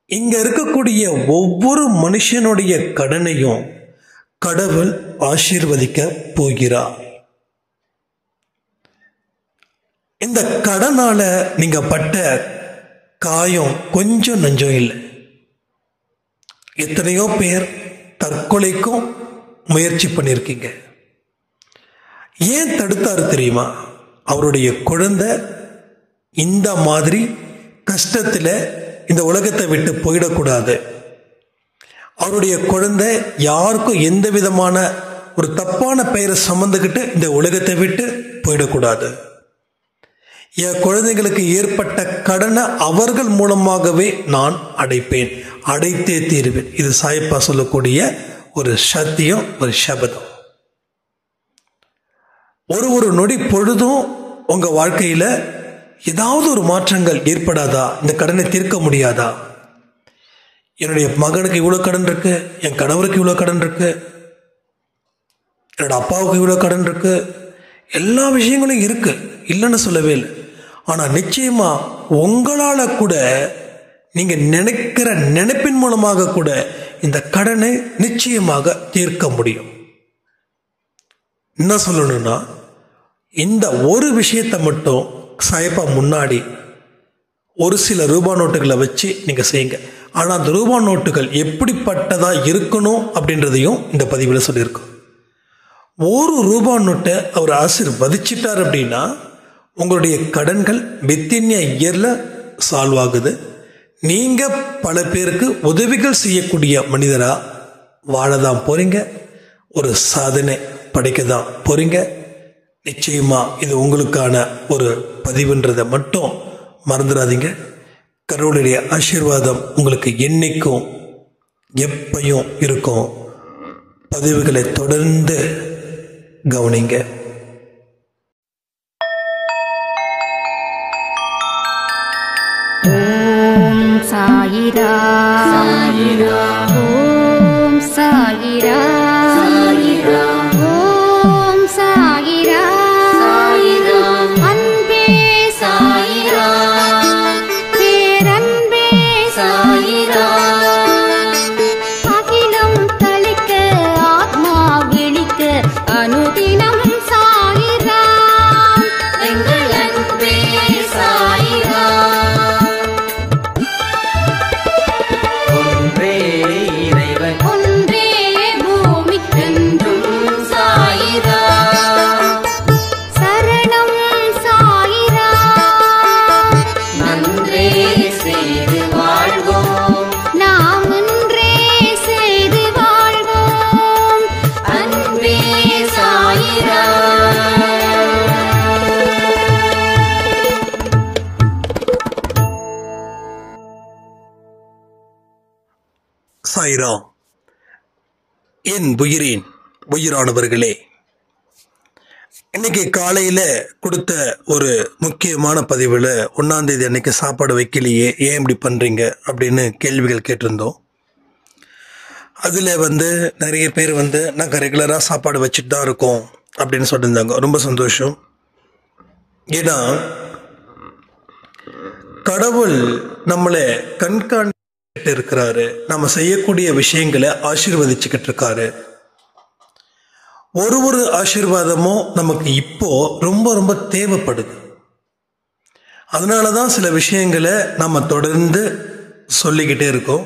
இங்க இருக்கக்கூடிய ஒவ்வொரு மனுஷனுடைய கடனையும் கடவுள் ஆசீர்வதிக்க போகிறார். இந்த கடனால நீங்க பட்ட காயம் கொஞ்சம் நஞ்சம் இல்லை. எத்தனையோ பேர் தற்கொலைக்கும் முயற்சி பண்ணியிருக்கீங்க. ஏன் தடுத்தாரு தெரியுமா? அவருடைய குழந்தை இந்த மாதிரி கஷ்டத்தில் இந்த உலகத்தை விட்டு போயிடக்கூடாது. அவருடைய குழந்தை யாருக்கும் எந்த விதமான ஒரு தப்பான பெயரை சுமந்துக்கிட்டு இந்த உலகத்தை விட்டு போயிடக்கூடாது. என் குழந்தைகளுக்கு ஏற்பட்ட கடனை அவர்கள் மூலமாகவே நான் அடைப்பேன், அடைத்தே தீருவேன். இது சாயப்பா சொல்லக்கூடிய ஒரு சத்தியம், ஒரு சபதம். ஒரு நொடி பொழுதும் உங்க வாழ்க்கையில ஏதாவது ஒரு மாற்றங்கள் ஏற்படாதா? இந்த கடனை தீர்க்க முடியாதா? என்னுடைய மகனுக்கு இவ்வளவு கடன் இருக்கு, என் கணவருக்கு இவ்வளவு கடன் இருக்கு, என்னோட அப்பாவுக்கு இவ்வளவு கடன் இருக்கு, எல்லா விஷயங்களும் இருக்கு, இல்லைன்னு சொல்லவே இல்லை. ஆனா நிச்சயமா உங்களால கூட நீங்க நினைக்கிற நினைப்பின் மூலமாக கூட இந்த கடனை நிச்சயமாக தீர்க்க முடியும். என்ன சொல்லணும்னா, இந்த ஒரு விஷயத்தை மட்டும் சாயப்பா முன்னாடி ஒரு சில ரூபாய் நோட்டுகளை வச்சு நீங்க செய்யுங்க. ஆனா அந்த ரூபாய் நோட்டுகள் எப்படிப்பட்டதா இருக்கணும் அப்படின்றதையும் இந்த பதிவில் சொல்லியிருக்கோம். ஒரு ரூபாய் நோட்டை அவர் ஆசீர்வதிச்சிட்டார் அப்படின்னா உங்களுடைய கடன்கள் வித்தின் இயர்ல சால்வ் ஆகுது. நீங்க பல பேருக்கு உதவிகள் செய்யக்கூடிய மனிதரா வாழதான் போறீங்க, ஒரு சாதனை படைக்க தான் போறீங்க. நிச்சயமா இது உங்களுக்கான ஒரு பதிவுன்றதை மட்டும் மறந்துடாதீங்க. கடவுளுடைய ஆசீர்வாதம் உங்களுக்கு என்னைக்கும் எப்பையும் இருக்கும். பதிவுகளை தொடர்ந்து கவனிங்க. ஓம் சாயிரா சாயிரா, ஓம் சாயிரா சாயிரா, ஓம் சாயிரா சாயிரா, அன்பே சாயிரா, பேரன்பே சாயிரா, அகிலம் தளிக்க ஆத்மா விழிக்க அனுதினம் சாயிரா, எங்கள் அன்பே சாயிரா. ஒன்றே பூமிக்கென்றும் சாயிரா, சரணம் சாயிரா, நன்றே செய்து வாழ்வோம், நாம் ஒன்றே செய்து வாழ்வோம், அன்பே சாயிரா. சாயிராம். என் உயிரானவர்களே, இன்னைக்கு காலையில கொடுத்த ஒரு முக்கியமான பதிவில் 1ஆம் தேதி அன்னைக்கு சாப்பாடு வைக்கலையே, ஏன் இப்படி பண்றீங்க அப்படின்னு கேள்விகள் கேட்டிருந்தோம். அதில் நிறைய பேர் நாங்கள் ரெகுலராக சாப்பாடு வச்சுட்டு தான் இருக்கோம் அப்படின்னு சொல்லியிருந்தாங்க. ரொம்ப சந்தோஷம். ஏன்னா கடவுள் நம்மளை கண்காணி இருக்கிறாரு, நம்ம செய்யக்கூடிய விஷயங்களை ஆசீர்வதிச்சுக்கிட்டு இருக்காரு. ஒரு ஆசீர்வாதமும் நமக்கு இப்போ ரொம்ப ரொம்ப தேவைப்படுது. அதனாலதான் சில விஷயங்களை நம்ம தொடர்ந்து சொல்லிக்கிட்டே இருக்கோம்.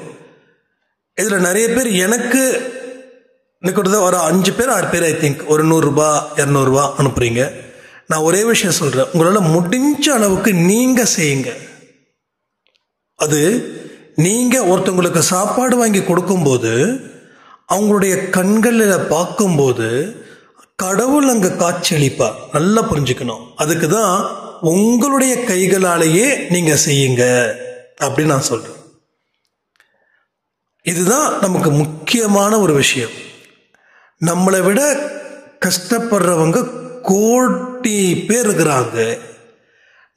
இதுல நிறைய பேர் எனக்கு ஒரு 5 பேர் 6 பேர் ஐ திங்க் ஒரு 100 ரூபாய் 200 ரூபாய் அனுப்புறீங்க. நான் ஒரே விஷயம் சொல்றேன், உங்களால முடிஞ்ச அளவுக்கு நீங்க செய்யுங்க. அது நீங்க ஒருத்தவங்களுக்கு சாப்பாடு வாங்கி கொடுக்கும்போது அவங்களுடைய கண்களில் பார்க்கும்போது கடவுள் அங்க காட்சியளிப்பார். நல்லா புரிஞ்சுக்கணும். அதுக்கு தான் உங்களுடைய கைகளாலேயே நீங்க செய்யுங்க அப்படின்னு நான் சொல்றேன். இதுதான் நமக்கு முக்கியமான ஒரு விஷயம். நம்மளை விட கஷ்டப்படுறவங்க கோடி பேர் இருக்கிறாங்க.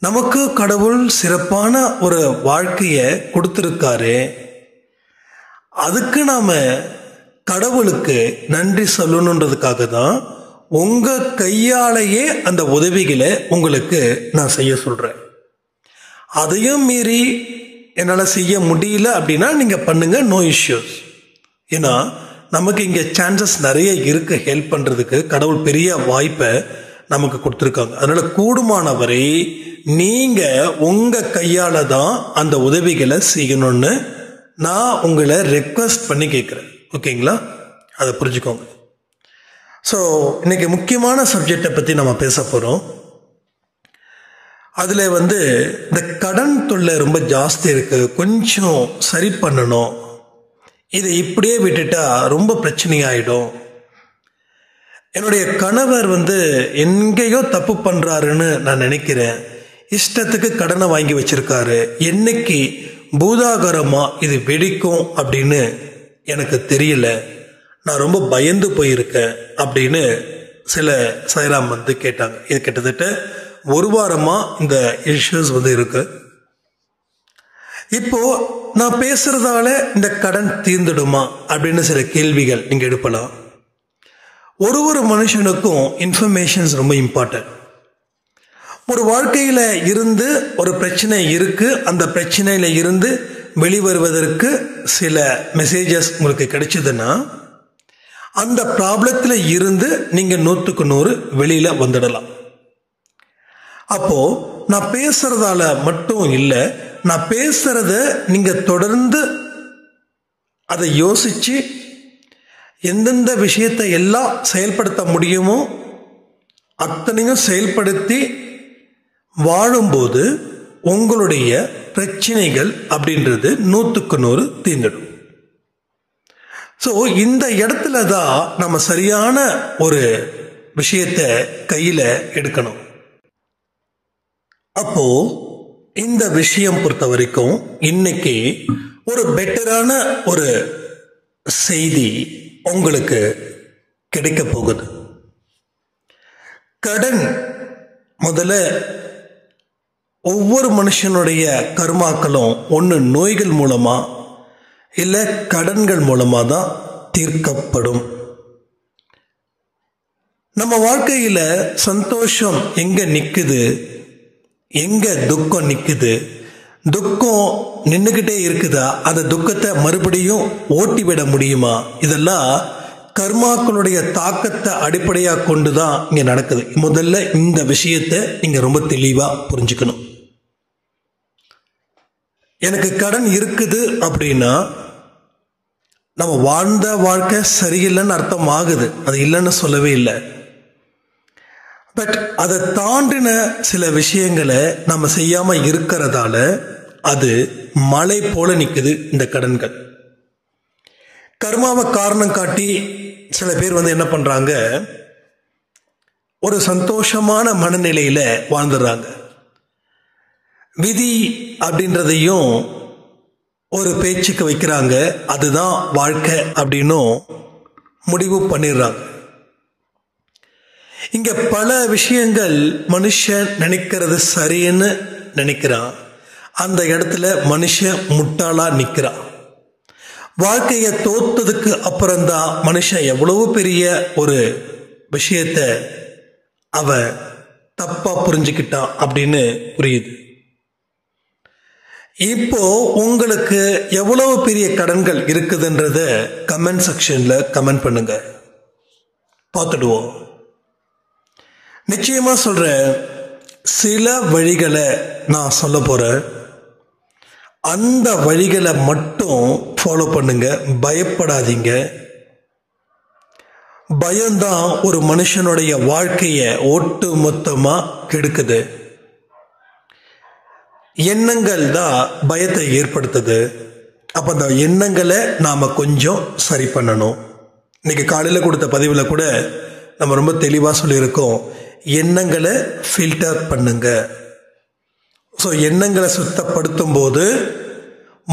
நமக்கு கடவுள் சிறப்பான ஒரு வாழ்க்கையை கொடுத்திருக்காரு. அதுக்கு நாம கடவுளுக்கு நன்றி சொல்லணுன்றதுக்காக தான் உங்க கையாலேயே அந்த உதவிகளை உங்களுக்கு நான் செய்ய சொல்றேன். அதையும் மீறி என்னால் செய்ய முடியல அப்படின்னா நீங்கள் பண்ணுங்க, நோ இஷ்யூஸ். ஏன்னா நமக்கு இங்கே சான்சஸ் நிறைய இருக்கு ஹெல்ப் பண்ணுறதுக்கு. கடவுள் பெரிய வாய்ப்பை நமக்கு கொடுத்துருக்காங்க. அதனால் கூடுமானவரை நீங்கள் உங்கள் கையால் தான் அந்த உதவிகளை செய்யணும்னு நான் உங்களை ரெக்வஸ்ட் பண்ணி கேட்குறேன். ஓகேங்களா? அதை புரிஞ்சுக்கோங்க. ஸோ இன்னைக்கு முக்கியமான சப்ஜெக்டை பற்றி நம்ம பேச போகிறோம். அதில் இந்த கடன் தொல்லை ரொம்ப ஜாஸ்தி இருக்குது, கொஞ்சம் சரி பண்ணணும். இதை இப்படியே விட்டுட்டா ரொம்ப பிரச்சனையாயிடும். என்னுடைய கணவர் எங்கேயோ தப்பு பண்ணுறாருன்னு நான் நினைக்கிறேன். இஷ்டத்துக்கு கடனை வாங்கி வச்சிருக்காரு. என்னைக்கு பூதாகரமாக இது வெடிக்கும் அப்படின்னு எனக்கு தெரியல. நான் ரொம்ப பயந்து போயிருக்கேன் அப்படின்னு சில சாய்ராம் கேட்டாங்க. இது கிட்டத்தட்ட ஒரு வாரமாக இந்த இஷ்யூஸ் இருக்கு. இப்போ நான் பேசுறதால இந்த கடன் தீர்ந்துடுமா அப்படின்னு சில கேள்விகள் நீங்க எழுப்பலாம். ஒரு மனுஷனுக்கும் இன்ஃபர்மேஷன்ஸ் ரொம்ப இம்பார்ட்டன்ட். ஒரு வாழ்க்கையில இருந்து ஒரு பிரச்சனை இருக்கு, அந்த பிரச்சனையில இருந்து வெளிவருவதற்கு சில மெசேஜஸ் உங்களுக்கு கிடைச்சதுன்னா அந்த ப்ராப்ளத்தில் இருந்து நீங்க 100க்கு 100 வெளியில வந்துடலாம். அப்போ நான் பேசுறதால மட்டும் இல்லை, நான் பேசுறத நீங்க தொடர்ந்து அதை யோசிச்சு எந்தெந்த விஷயத்தை எல்லாம் செயல்படுத்த முடியுமோ அத்தனையும் செயல்படுத்தி வாழும்போது உங்களுடைய பிரச்சனைகள் அப்படின்றது 100க்கு 100 தீர்ந்துடும். ஸோ இந்த இடத்துல தான் நம்ம சரியான ஒரு விஷயத்தை கையில் எடுக்கணும். அப்போ இந்த விஷயம் பொறுத்த வரைக்கும் இன்னைக்கு ஒரு பெட்டரான ஒரு செய்தி உங்களுக்கு கிடைக்க போகுது. கடன் முதல்ல ஒவ்வொரு மனுஷனுடைய கர்மாக்களும் ஒன்று நோய்கள் மூலமா இல்லை கடன்கள் மூலமா தான் தீர்க்கப்படும். நம்ம வாழ்க்கையில சந்தோஷம் எங்க நிக்குது, எங்க துக்கம் நிக்குது, துக்கம் நின்றுகிட்டே இருக்குதா, அந்த துக்கத்தை மறுபடியும் ஓட்டி விட முடியுமா, இதெல்லாம் கர்மாக்களுடைய தாக்கத்தை அடிப்படையாக கொண்டுதான் இங்க நடக்குது. முதல்ல இந்த விஷயத்தை நீங்க ரொம்ப தெளிவா புரிஞ்சுக்கணும். எனக்கு கடன் இருக்குது அப்படின்னா நம்ம வாழ்ந்த வாழ்க்கை சரியில்லைன்னு அர்த்தம் ஆகுது. அது இல்லைன்னு சொல்லவே இல்லை. பட் அதை தாண்டின சில விஷயங்களை நம்ம செய்யாம இருக்கிறதால அது மலை போல நிக்குது இந்த கடன்கள். கர்மாவை காரணம் காட்டி சில பேர் என்ன பண்றாங்க, ஒரு சந்தோஷமான மனநிலையில வாழ்ந்துடுறாங்க. விதி அப்படின்றதையும் ஒரு பேச்சுக்கு வைக்கிறாங்க, அதுதான் வாழ்க்கை அப்படின்னும் முடிவு பண்ணிடுறாங்க. இங்க பல விஷயங்கள் மனுஷன் நினைக்கிறது சரின்னு நினைக்கிறான், அந்த இடத்துல மனுஷன் முட்டாளா நிற்கிறான். வாழ்க்கையை தோத்ததுக்கு அப்புறம்தான் மனுஷன் எவ்வளவு பெரிய ஒரு விஷயத்த அவன் தப்பா புரிஞ்சுக்கிட்டான் அப்படின்னு புரியுது. இப்போ உங்களுக்கு எவ்வளவு பெரிய கடன்கள் இருக்குதுன்றத கமெண்ட் செக்ஷன்ல கமெண்ட் பண்ணுங்க, பார்த்துடுவோம். நிச்சயமா சொல்றேன், சில வழிகளை நான் சொல்ல போறேன், அந்த வழிகளை மட்டும் ஃபாலோ பண்ணுங்க, பயப்படாதீங்க. பயம்தான் ஒரு மனுஷனுடைய வாழ்க்கையை ஒட்டு மொத்தமா கெடுக்குது. எண்ணங்கள் தான் பயத்தை ஏற்படுத்துது. அப்ப அந்த எண்ணங்களை நாம கொஞ்சம் சரி பண்ணணும். இன்னைக்கு காலையில் கொடுத்த பதிவில் கூட நம்ம ரொம்ப தெளிவாக சொல்லியிருக்கோம், எண்ணங்களை ஃபில்டர் பண்ணுங்க. ஸோ எண்ணங்களை சுத்தப்படுத்தும் போது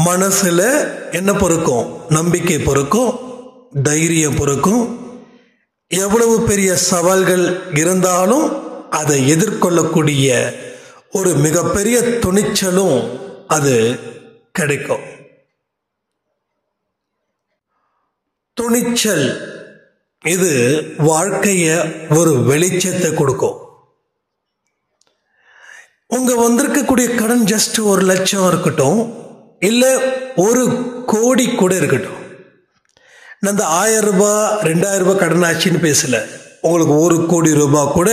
மனசுல என்ன பொறுக்கும், நம்பிக்கை பொறுக்கும், தைரியம் பொறுக்கும். எவ்வளவு பெரிய சவால்கள் இருந்தாலும் அதை எதிர்கொள்ளக்கூடிய ஒரு மிகப்பெரிய துணிச்சலும் அது கிடைக்கும். துணிச்சல் இது வாழ்க்கைய ஒரு வெளிச்சத்தை கொடுக்கும். உங்க வந்திருக்கக்கூடிய கடன் ஜஸ்ட் 1 லட்சம் இருக்கட்டும், இல்லை 1 கோடி கூட இருக்கட்டும். நான் இந்த 1000 ரூபாய் 2000 ரூபாய் கடன் ஆச்சுன்னு பேசல. உங்களுக்கு 1 கோடி ரூபாய் கூட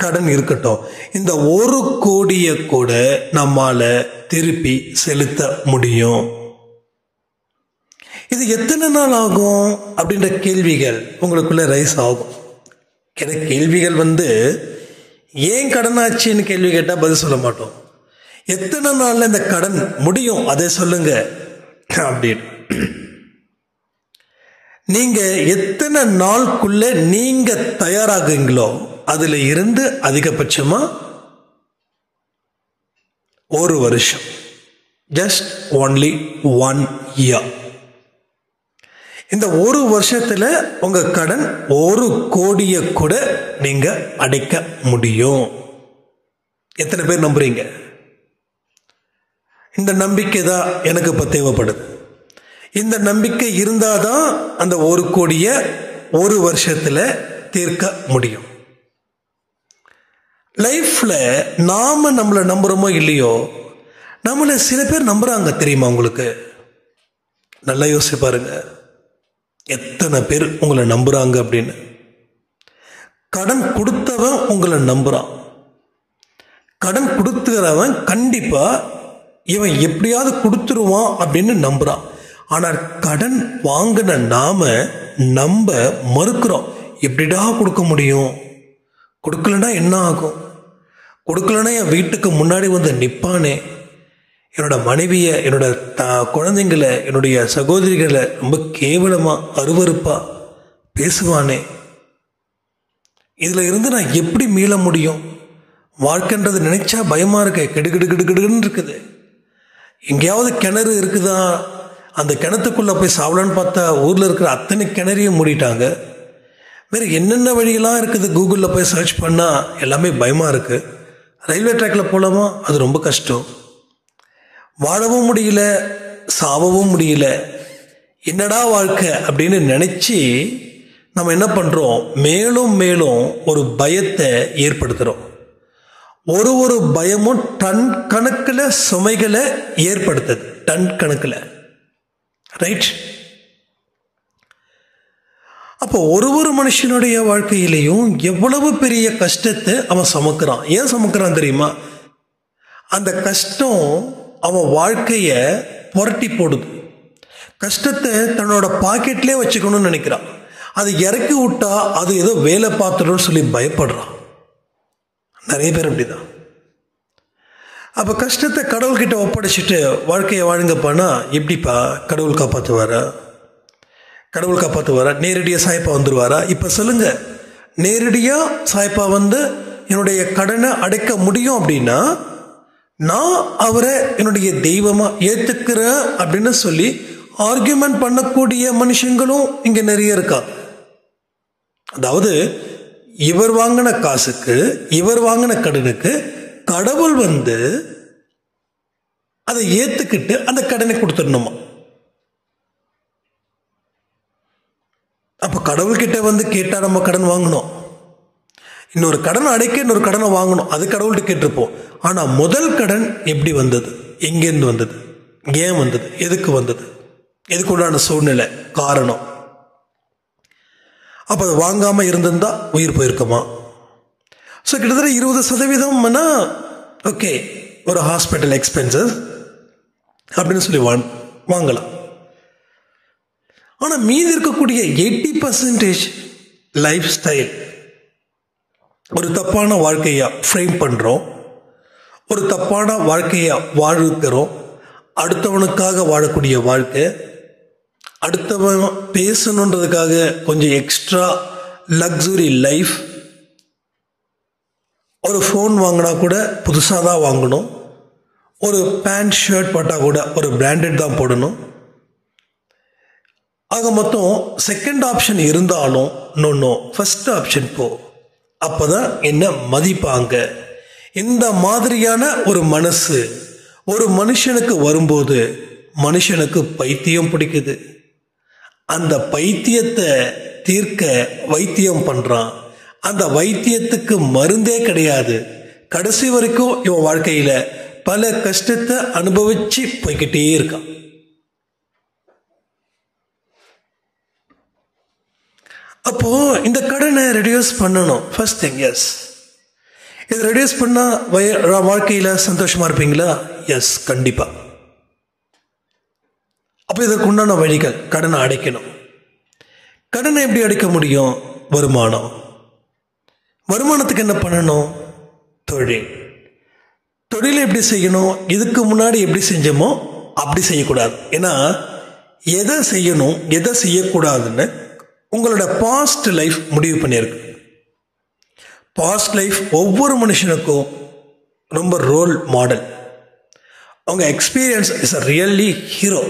கடன் இருக்கட்டும். இந்த 1 கோடியை கூட நம்மால திருப்பி செலுத்த முடியும். இது எத்தனை நாள் ஆகும் அப்படின்ற கேள்விகள் உங்களுக்குள்ள ரைஸ் ஆகும். கேள்விகள் ஏன் கடன் ஆச்சுன்னு கேள்வி கேட்டால் பதில் சொல்ல மாட்டோம். எத்தனை நாள்ல இந்த கடன் முடியும் அதை சொல்லுங்க அப்படின்னு. நீங்க எத்தனை நாளுக்குள்ள நீங்க தயாராகுங்களோ அதுல இருந்து அதிகபட்சமா 1 வருஷம், ஜஸ்ட் ஒன்லி 1 இயர். இந்த 1 வருஷத்துல உங்க கடன் 1 கோடியை கூட நீங்க அடைக்க முடியும். எத்தனை பேர் நம்புறீங்க? இந்த நம்பிக்கை தான் எனக்கு இப்ப தேவைப்படுது. இந்த நம்பிக்கை இருந்தாதான் அந்த 1 கோடியை 1 வருஷத்துல தீர்க்க முடியும். லைஃப்ல நாம நம்மளை நம்புறோமோ இல்லையோ, நம்மள சில பேர் நம்புறாங்க தெரியுமா உங்களுக்கு? நல்லா யோசிச்சு பாருங்க, எத்தனை பேர் உங்களை நம்புறாங்க அப்படின்னு. கடன் கொடுத்தவன் உங்களை நம்புறான். கடன் கொடுத்துறவன் கண்டிப்பா இவன் எப்படியாவது கொடுத்துருவான் அப்படின்னு நம்புறான். ஆனால் கடன் வாங்கின நாம நம்ப மறுக்கிறோம். எப்படிடா கொடுக்க முடியும்? கொடுக்கலன்னா என்ன ஆகும்? கொடுக்கலன்னா என் வீட்டுக்கு முன்னாடி நிற்பானே, என்னோட மனைவியை, என்னோட குழந்தைங்களை, என்னுடைய சகோதரிகளை ரொம்ப கேவலமா அருவருப்பா பேசுவானே, இதுல இருந்து நான் எப்படி மீள முடியும்? வாழ்க்கைன்றது நினைச்சா பயமா இருக்கு. கிடுகிடுன்னு இருக்குது. எங்கேயாவது கிணறு இருக்குதா, அந்த கிணத்துக்குள்ள போய் சாவலான்னு பார்த்தா ஊர்ல இருக்கிற அத்தனை கிணறையும் மூடிட்டாங்க. வேற என்னென்ன வழியெல்லாம் இருக்குது, கூகுளில் போய் சர்ச் பண்ணா எல்லாமே பயமா இருக்கு. ரயில்வே ட்ராக்ல போலாமா? அது ரொம்ப கஷ்டம். வாழவும் முடியல, சாவவும் முடியல. என்னடா வாழ்க்கை அப்படின்னு நினைச்சு நம்ம என்ன பண்றோம்? மேலும் மேலும் ஒரு பயத்தை ஏற்படுத்துறோம். ஒரு பயமும் டன் கணக்கில் சுமைகளை ஏற்படுத்துது. டன் கணக்கில், ரைட்? அப்போ ஒரு மனுஷனுடைய வாழ்க்கையிலையும் எவ்வளவு பெரிய கஷ்டத்தை அவன் சுமக்கிறான். ஏன் சுமக்கிறான் தெரியுமா? அந்த கஷ்டம் அவன் வாழ்க்கைய புரட்டி போடுது. கஷ்டத்தை தன்னோட பாக்கெட்லேயே வச்சுக்கணும்னு நினைக்கிறான். அதை இறக்கி விட்டா அது ஏதோ வேலை பார்த்துடும் சொல்லி பயப்படுறான். நிறைய பேர் அப்படிதான். அப்ப கஷ்டத்தை கடவுள்கிட்ட ஒப்படைச்சிட்டு வாழ்க்கையை வாழுங்கப்பானா எப்படிப்பா கடவுள் காப்பாற்றுவாரா? கடவுள் காப்பாற்றுவாரா? நேரடியாக சாய்ப்பா வந்துடுவாரா? இப்போ சொல்லுங்க, நேரடியாக சாய்ப்பா என்னுடைய கடனை அடைக்க முடியும் அப்படின்னா நான் அவரை என்னுடைய தெய்வமா ஏத்துக்கிறேன் அப்படின்னு சொல்லி ஆர்கியூமெண்ட் பண்ணக்கூடிய மனுஷங்களும் இங்க நிறைய இருக்காங்க. அதாவது இவர் வாங்கின காசுக்கு, இவர் வாங்கின கடனுக்கு கடவுள் அதை ஏத்துக்கிட்டு அந்த கடனை கொடுத்துடணுமா? அப்ப கடவுள்கிட்ட கேட்டா நம்ம கடன் வாங்கணும். இன்னொரு கடன் அடைக்க இன்னொரு கடனை வாங்கணும். அது கடவுள்கிட்ட கேட்டிருப்போம். ஆனா முதல் கடன் எப்படி வந்தது? எங்கேருந்து வந்தது? ஏன் வந்தது? எதுக்கு வந்தது? எதுக்கு உண்டான சூழ்நிலை, காரணம்? அப்ப அதை வாங்காம இருந்திருந்தா உயிர் போயிருக்குமா? ஸோ கிட்டத்தட்ட 20% ஓகே, ஒரு ஹாஸ்பிட்டல் எக்ஸ்பென்சஸ் அப்படின்னு சொல்லி வாங்கலாம். ஆனா மீதி இருக்கக்கூடிய 80% லைஃப் ஸ்டைல், ஒரு தப்பான வாழ்க்கையா ஃப்ரேம் பண்றோம், ஒரு தப்பான வாழ்க்கையா வாழ்கிறோம். அடுத்தவனுக்காக வாழக்கூடிய வாழ்க்கை, அடுத்தவன் பேசணுன்றதுக்காக கொஞ்சம் எக்ஸ்ட்ரா லக்ஸுரி லைஃப். ஒரு ஃபோன் வாங்கினா கூட புதுசாக தான் வாங்கணும். ஒரு பேண்ட் ஷர்ட் போட்டால் கூட ஒரு பிராண்டட் தான் போடணும். ஆக மொத்தம் செகண்ட் ஆப்ஷன் இருந்தாலும் நோ ஃபர்ஸ்ட் ஆப்ஷன் போ, அப்பதான் என்ன மதிப்பாங்க. இந்த மாதிரியான ஒரு மனசு ஒரு மனுஷனுக்கு வரும்போது மனுஷனுக்கு பைத்தியம் பிடிக்குது. அந்த பைத்தியத்தை தீர்க்க வைத்தியம் பண்றான். அந்த வைத்தியத்துக்கு மருந்தே கிடையாது. கடைசி வரைக்கும் இவன் வாழ்க்கையில பல கஷ்டத்தை அனுபவிச்சு போய்கிட்டே இருக்கான். அப்போ இந்த கடனை ரெடியூஸ் பண்ணணும். ஃபர்ஸ்ட் திங், எஸ், இது ரெடியூஸ் பண்ணா வாழ்க்கையில சந்தோஷமா இருப்பீங்களா? எஸ், கண்டிப்பா. அப்ப இதற்கு உண்டான வழிகள், கடனை அடைக்கணும். கடனை எப்படி அடைக்க முடியும்? வருமானம். வருமானத்துக்கு என்ன பண்ணணும்? தொழில். தொழிலை எப்படி செய்யணும்? இதுக்கு முன்னாடி எப்படி செஞ்சோமோ அப்படி செய்யக்கூடாது. ஏன்னா எதை செய்யணும் எதை செய்யக்கூடாதுன்னு உங்களோட பாஸ்ட் லைஃப் முடிவு பண்ணியிருக்கு. பாஸ்ட் லைஃப் ஒவ்வொரு மனுஷனுக்கும் ரொம்ப ரோல் மாடல். அவங்க experience is a really hero.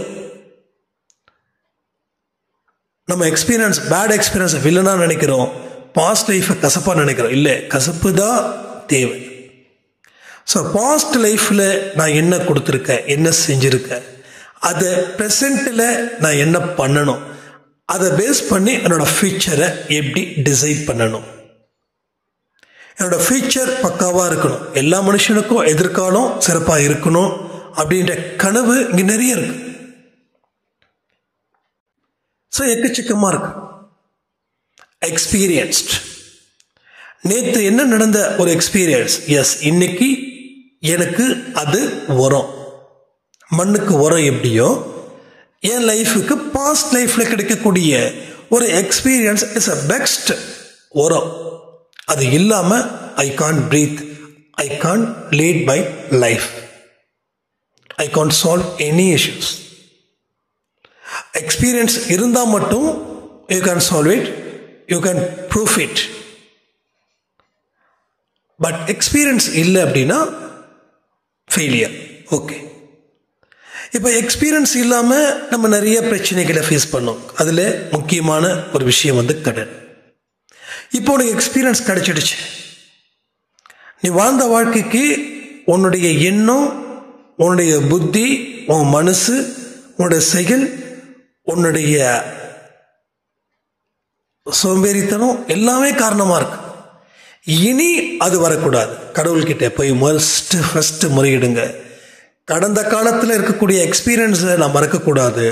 நம்ம எக்ஸ்பீரியன்ஸ், பேட் எக்ஸ்பீரியன்ஸ் வில்லனா நினைக்கிறோம், பாஸ்ட் லைஃப்பை கசப்பாக நினைக்கிறோம். இல்லை, கசப்பு தான் தேவை. ஸோ பாஸ்ட் லைஃப்பில் நான் என்ன கொடுத்துருக்கேன், என்ன செஞ்சுருக்கேன், அதை ப்ரெசண்ட்டில் நான் என்ன பண்ணணும், அதை பேஸ் பண்ணி என்னோடய ஃபியூச்சரை எப்படி டிசைட் பண்ணணும். என்னோட ஃபியூச்சர் பக்காவாக இருக்கணும். எல்லா மனுஷனுக்கும் எதிர்காலம் சிறப்பாக இருக்கணும் அப்படின்ற கனவு இங்கே நிறைய இருக்கு. ஸோ எக்கச்சக்கமாக இருக்கு. எக்ஸ்பீரியன்ஸ்ட். நேற்று என்ன நடந்த ஒரு எக்ஸ்பீரியன்ஸ், எஸ், இன்னைக்கு எனக்கு அது வரும். மண்ணுக்கு உரம் எப்படியோ என் லைஃபுக்கு பாஸ்ட் லைஃப்பில் கிடைக்கக்கூடிய ஒரு எக்ஸ்பீரியன்ஸ் இஸ் அ பெஸ்ட் உரம். அது இல்லாமல் I can't breathe, I can't lead my life, I can't solve any issues. Experience இருந்தால் மட்டும் you can solve it, you can proof it. But experience இல்லை அப்படின்னா ஃபெயிலியர். ஓகே, இப்போ எக்ஸ்பீரியன்ஸ் இல்லாமல் நம்ம நிறைய பிரச்சனைகளை ஃபேஸ் பண்ணோம். அதில் முக்கியமான ஒரு விஷயம் வந்து கடன். இப்போ உனக்கு எக்ஸ்பீரியன்ஸ் கிடைச்சிடுச்சு. நீ வாழ்ந்த வாழ்க்கைக்கு உன்னுடைய எண்ணம், உன்னுடைய புத்தி, உன் மனசு, உன்னுடைய செயல், உன்னுடைய சோம்பேறித்தனம் எல்லாமே காரணமாக இருக்கு. இனி அது வரக்கூடாது. கடவுள்கிட்ட போய் ஃபர்ஸ்ட் முறையிடுங்க. கடந்த காலத்தில் இருக்கக்கூடிய எக்ஸ்பீரியன்ஸை நான் மறக்கக்கூடாது.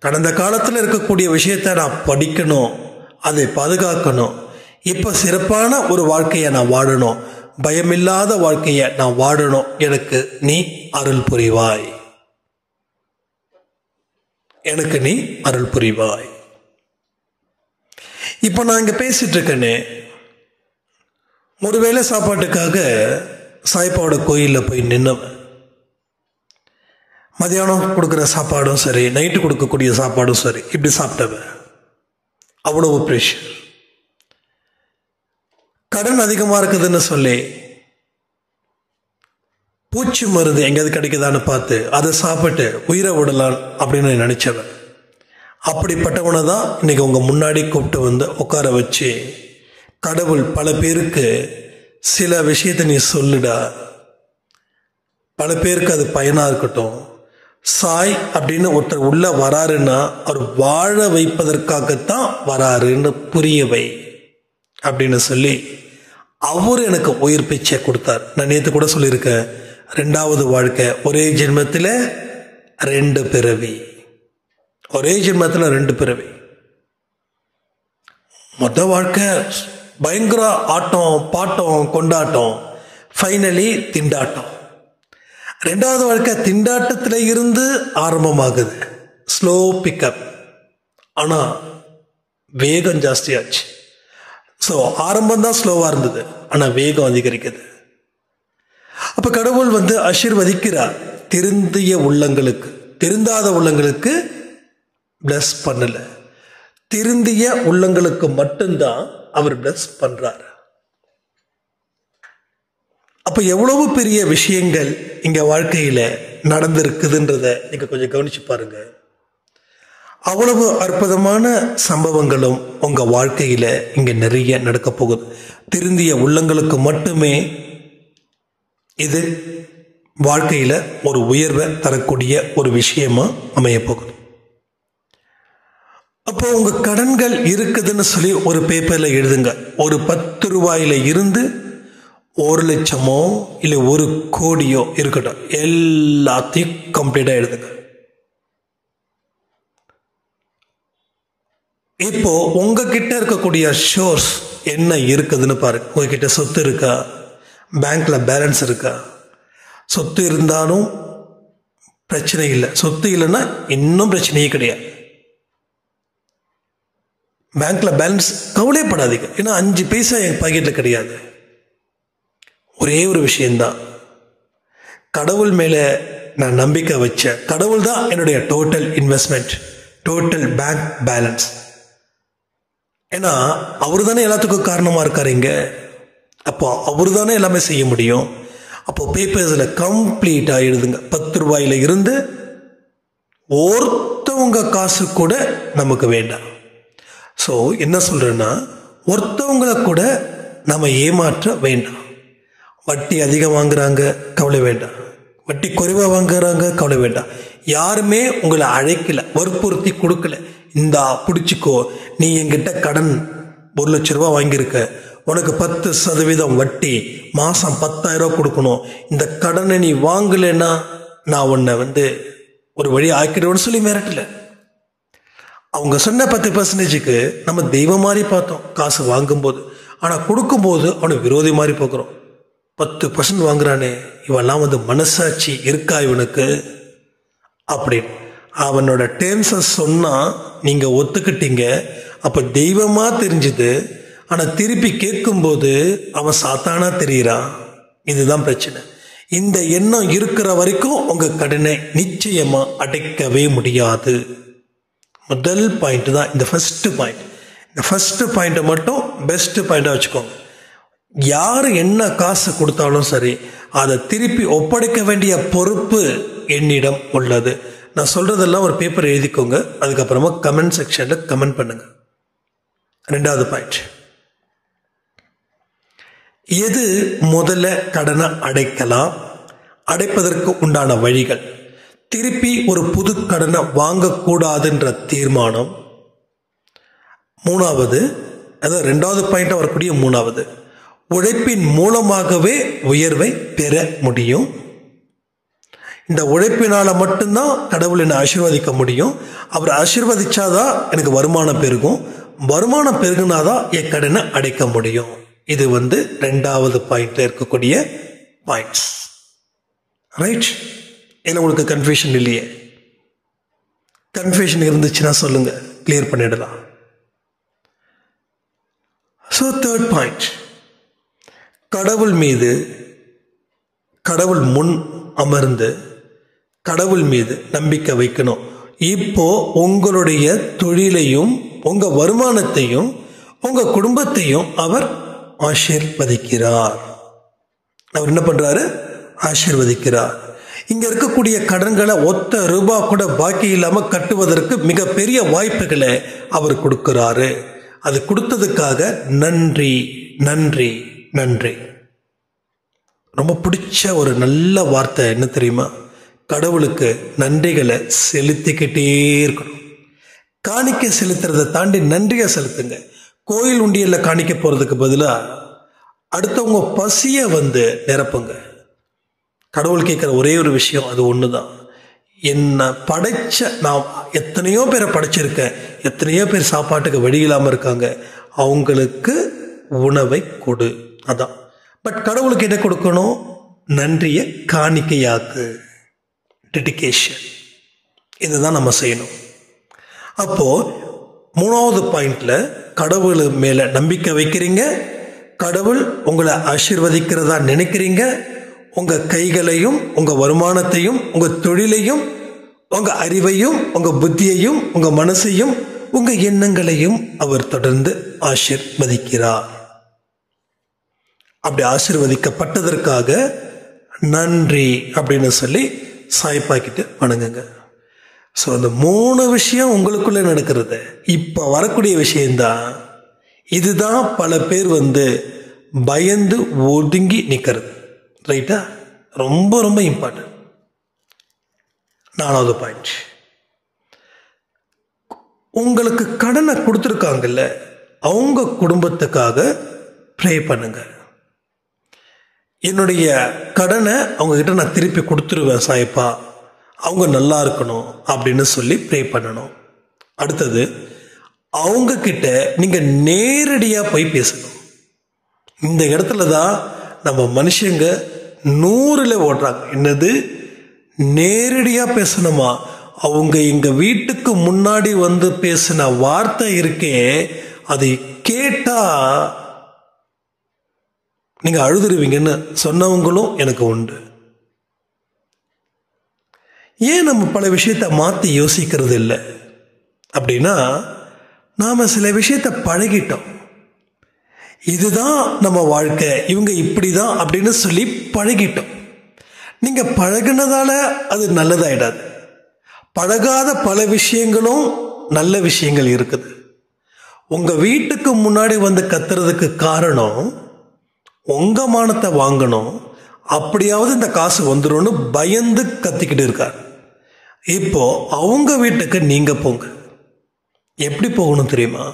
கடந்த காலத்தில் இருக்கக்கூடிய விஷயத்தை நான் படிக்கணும், அதை பாதுகாக்கணும். இப்போ சிறப்பான ஒரு வாழ்க்கையை நான் வாழணும், பயமில்லாத வாழ்க்கையை நான் வாழணும். எனக்கு நீ அருள் புரிவாய், எனக்கு நீ அருள் புரிவாய். இப்போ நான் இங்கே பேசிட்டு இருக்கேனே, ஒரு வேளை சாப்பாட்டுக்காக சாய்பாவோட கோயிலில் போய் நின்னவன். மதியானம் கொடுக்குற சாப்பாடும் சரி, நைட்டு கொடுக்கக்கூடிய சாப்பாடும் சரி, இப்படி சாப்பிட்டவன். அவ்வளவு ப்ரெஷர். கடன் அதிகமாக இருக்குதுன்னு சொல்லி பூச்சி மருந்து எங்கேயாவது கிடைக்குதான்னு பார்த்து அதை சாப்பிட்டு உயிரை விடலாம் அப்படின்னு நினைச்சவன். அப்படிப்பட்டவனை தான் இன்னைக்கு உங்க முன்னாடி கூப்பிட்டு வந்து உட்கார வச்சு, கடவுள் பல பேருக்கு சில விஷயத்தை நீ சொல்லுடா, பல பேருக்கு அது பயனா இருக்கட்டும். சாய் அப்படின்னு ஒருத்தர் உள்ள வராருன்னா அவர் வாழ வைப்பதற்காகத்தான் வராருன்னு புரியவை அப்படின்னு சொல்லி அவர் எனக்கு உயிர் பிச்சை கொடுத்தார். நான் நேற்று கூட சொல்லியிருக்கேன், 2வது வாழ்க்கை ஒரே ஜென்மத்தில் 2 பிறவி, ஒரே ஜென்மத்தில் 2 பிறவி. மொத்த வாழ்க்கை பயங்கர ஆட்டம் பாட்டம் கொண்டாட்டம், ஃபைனலி திண்டாட்டம். 2வது வாழ்க்கை திண்டாட்டத்தில் இருந்து ஆரம்பமாகுது, ஸ்லோ பிக்கப். ஆனால் வேகம் ஜாஸ்தியாச்சு. ஸோ ஆரம்பம் தான் ஸ்லோவாக இருந்தது, ஆனால் வேகம் அதிகரிக்குது. அப்போ கடவுள் வந்து ஆசீர்வதிக்கிறார். திருந்திய உள்ளங்களுக்கு, திருந்தாத உள்ளங்களுக்கு பிளஸ் பண்ணல, திருந்திய உள்ளங்களுக்கு மட்டும்தான் அவர் பிளஸ் பண்றார். அப்ப எவ்வளவு பெரிய விஷயங்கள் இங்க வாழ்க்கையில நடந்திருக்குதுன்றத நீங்க கொஞ்சம் கவனிச்சு பாருங்க. அவ்வளவு அற்புதமான சம்பவங்களும் உங்க வாழ்க்கையில இங்க நிறைய நடக்க போகுது. திருந்திய உள்ளங்களுக்கு மட்டுமே இது வாழ்க்கையில ஒரு உயர்வை தரக்கூடிய ஒரு விஷயமா அமைய போகுது. அப்போ உங்க கடன்கள் இருக்குதுன்னு சொல்லி ஒரு பேப்பர்ல எழுதுங்க. ஒரு 10 ரூபாயில இருந்து 1,00,000 இல்லை 1,00,00,000 இருக்கட்டும், எல்லாத்தையும் கம்ப்ளீட்டாக எழுதுங்க. இப்போ உங்ககிட்ட இருக்கக்கூடிய ஷோர்ஸ் என்ன இருக்குதுன்னு பாருங்க. உங்ககிட்ட சொத்து இருக்கா, பேங்க்ல பேலன்ஸ் இருக்கா? சொத்து இருந்தாலும் பிரச்சனை இல்லை, சொத்து இல்லைன்னா இன்னும் பிரச்சனையே கிடையாது. பேங்க்ல பேலன்ஸ் கவலைப்படாதீங்க, ஏன்னா 5 பைசா என் பாக்கெட்ல கிடையாது. ஒரே ஒரு விஷயம்தான், கடவுள் மேல நான் நம்பிக்கை வச்ச, கடவுள் தான் என்னுடைய total investment, total bank balance. ஏன்னா அவரு தானே எல்லாத்துக்கும் காரணமா இருக்காருங்க. அப்போ அவரு தானே எல்லாமே செய்ய முடியும். அப்போ பேப்பர்ஸ்ல கம்ப்ளீட்டா எழுதுங்க. 10 ரூபாயில இருந்து ஒருத்தவங்க காசு கூட நமக்கு வேண்டாம். ஸோ என்ன சொல்றேன்னா, ஒருத்தவங்களை கூட நம்ம ஏமாற்ற வேண்டாம். வட்டி அதிகம் வாங்குறாங்க, கவலை வேண்டாம். வட்டி குறைவா வாங்குறாங்க, கவலை வேண்டாம். யாருமே உங்களை அழைக்கல, வற்புறுத்தி கொடுக்கல. இந்தா பிடிச்சிக்கோ, நீ என்கிட்ட கடன் 1,00,000 ரூபா வாங்கியிருக்க, உனக்கு 10% வட்டி, மாசம் 10,000 கொடுக்கணும். இந்த கடனை நீ வாங்கலைன்னா நான் உன்னை ஒரு வழி ஆக்கிடுவேன்னு சொல்லி மிரட்டல. அவங்க சொன்ன 10%க்கு நம்ம தெய்வம் மாதிரி பார்த்தோம் காசு வாங்கும்போது. ஆனா கொடுக்கும்போது அவனை விரோதி மாதிரி போக்குறோம். 10% வாங்குறானே, இவெல்லாம் மனசாட்சி இருக்கா இவனுக்கு அப்படின்னு அவனோட டேர்ம்ஸை சொன்னா நீங்க ஒத்துக்கிட்டீங்க. அப்ப தெய்வமா தெரிஞ்சுது. ஆனா திருப்பி கேட்கும்போது அவன் சாத்தானா தெரியுறான். இதுதான் பிரச்சனை. இந்த எண்ணம் இருக்கிற வரைக்கும் உங்க கடனை நிச்சயமா அடைக்கவே முடியாது. முதல் பாயிண்ட் தான் இந்த ஃபர்ஸ்ட் பாயிண்ட். இந்த ஃபர்ஸ்ட் பாயிண்ட்டை மட்டும் பெஸ்ட் பாயிண்டா வச்சுக்கோங்க. யாரு என்ன காசு கொடுத்தாலும் சரி, அதை திருப்பி ஒப்படைக்க வேண்டிய பொறுப்பு என்னிடம் உள்ளது. நான் சொல்றதெல்லாம் ஒரு பேப்பர் எழுதிக்கோங்க. அதுக்கப்புறமா கமெண்ட் செக்ஷன்ல கமெண்ட் பண்ணுங்க. 2வது பாயிண்ட், எது முதல்ல கடனை அடைக்கலாம், அடைப்பதற்கு உண்டான வழிகள், திருப்பி ஒரு புது கடனை வாங்கக்கூடாதுன்ற தீர்மானம். 3வது, அதாவது 2வது பாயிண்ட் வரக்கூடிய 3வது, உழைப்பின் மூலமாகவே உயர்வை பெற முடியும். இந்த உழைப்பினால மட்டும்தான் கடவுள் என்னை ஆசீர்வதிக்க முடியும். அவர் ஆசீர்வதிச்சாதான் எனக்கு வருமானம் பெருகும், வருமானம் பெருகுனாதான் என் கடனை அடைக்க முடியும். இது 2வது பாயிண்ட்ல இருக்கக்கூடிய பாயிண்ட்ஸ். ரைட்? ஏன்னா உங்களுக்கு கன்ஃபியூஷன் இல்லையே? கன்ஃபியூஷன் இருந்துச்சுன்னா சொல்லுங்க, கிளியர் பண்ணிடலாம். ஸோ 3rd பாயிண்ட், கடவுள் மீது, கடவுள் முன் அமர்ந்து கடவுள் மீது நம்பிக்கை வைக்கணும். இப்போ உங்களுடைய தொழிலையும் உங்க வருமானத்தையும் உங்க குடும்பத்தையும் அவர் ஆசீர்வதிக்கிறார். அவர் என்ன பண்றாரு? ஆசீர்வதிக்கிறார். இங்க இருக்கக்கூடிய கடன்களை ஒத்த ரூபா கூட பாக்கி இல்லாம கட்டுவதற்கு மிகப்பெரிய வாய்ப்புகளை அவர் கொடுக்கிறாரு. அது கொடுத்ததுக்காக நன்றி நன்றி நன்றி. ரொம்ப பிடிச்ச ஒரு நல்ல வார்த்தை என்ன தெரியுமா? கடவுளுக்கு நன்றிகளை செலுத்திக்கிட்டே இருக்கணும். காணிக்கை செலுத்துறதை தாண்டி நன்றியை செலுத்துங்க. கோயில் உண்டியல்ல காணிக்க போறதுக்கு பதிலா அடுத்தவங்க பசிய நிரப்புங்க. கடவுள் கேட்கிற ஒரே ஒரு விஷயம் அது ஒண்ணுதான். என்ன படைச்ச, நான் எத்தனையோ பேரை படைச்சிருக்கேன், எத்தனையோ பேர் சாப்பாட்டுக்கு வழி இல்லாம இருக்காங்க, அவங்களுக்கு உணவை கொடு. அதான். பட் கடவுளுக்கு என்ன கொடுக்கணும்? நன்றிய காணிக்கையாக்கு, டெடிகேஷன். இதுதான் நம்ம செய்யணும். அப்போ 3வது பாயிண்ட்ல கடவுள் மேல நம்பிக்கை வைக்கிறீங்க, கடவுள் உங்களை ஆசீர்வதிக்கிறதா நினைக்கிறீங்க. உங்க கைகளையும் உங்க வருமானத்தையும் உங்க தொழிலையும் உங்க அறிவையும் உங்க புத்தியையும் உங்க மனசையும் உங்க எண்ணங்களையும் அவர் தொடர்ந்து ஆசீர்வதிக்கிறார். அப்படி ஆசீர்வதிக்கப்பட்டதற்காக நன்றி அப்படின்னு சொல்லி சாய்ப்பாக்கிட்டு வணங்குங்க. ஸோ அந்த 3 விஷயம் உங்களுக்குள்ள நடக்கிறது. இப்ப வரக்கூடிய விஷயம்தான் இதுதான் பல பேர் பயந்து ஒதுங்கி நிற்கிறது. ரைட்டா? ரொம்ப ரொம்ப இம்பார்ட்டன்ட். 4வது பாயிண்ட், உங்களுக்கு கடனை கொடுத்துருக்காங்கல்ல, அவங்க குடும்பத்துக்காக ப்ரே பண்ணுங்க. என்னுடைய கடனை அவங்கக்கிட்ட நான் திருப்பி கொடுத்துருவேன் சாயப்பா, அவங்க நல்லா இருக்கணும் அப்படின்னு சொல்லி ப்ரே பண்ணணும். அடுத்தது, அவங்கக்கிட்ட நீங்கள் நேரடியாக போய் பேசணும். இந்த இடத்துல தான் நம்ம மனுஷங்க 100ல் ஓடுறாங்க. என்னது, நேரடியாக பேசணுமா? அவங்க எங்கள் வீட்டுக்கு முன்னாடி வந்து பேசின வார்த்தை இருக்கே, அதை கேட்டால் நீங்கள் அழுதுருவீங்கன்னு சொன்னவங்களும் எனக்கு உண்டு. ஏன் நம்ம பல விஷயத்தை மாற்றி யோசிக்கிறது இல்லை அப்படின்னா, நாம் சில விஷயத்தை பழகிட்டோம். இதுதான் நம்ம வாழ்க்கை, இவங்க இப்படி தான் அப்படின்னு சொல்லி பழகிட்டோம். நீங்கள் பழகினதால அது நல்லதாயிடாது. பழகாத பல விஷயங்களும் நல்ல விஷயங்கள் இருக்குது. உங்கள் வீட்டுக்கு முன்னாடி வந்து கத்துறதுக்கு காரணம் உங்கள் மானத்தை வாங்கணும், அப்படியாவது இந்த காசு வந்துடும்னு பயந்து கத்திக்கிட்டு இருக்கார். இப்போ அவங்க வீட்டுக்கு நீங்கள் போங்க. எப்படி போகணும் தெரியுமா?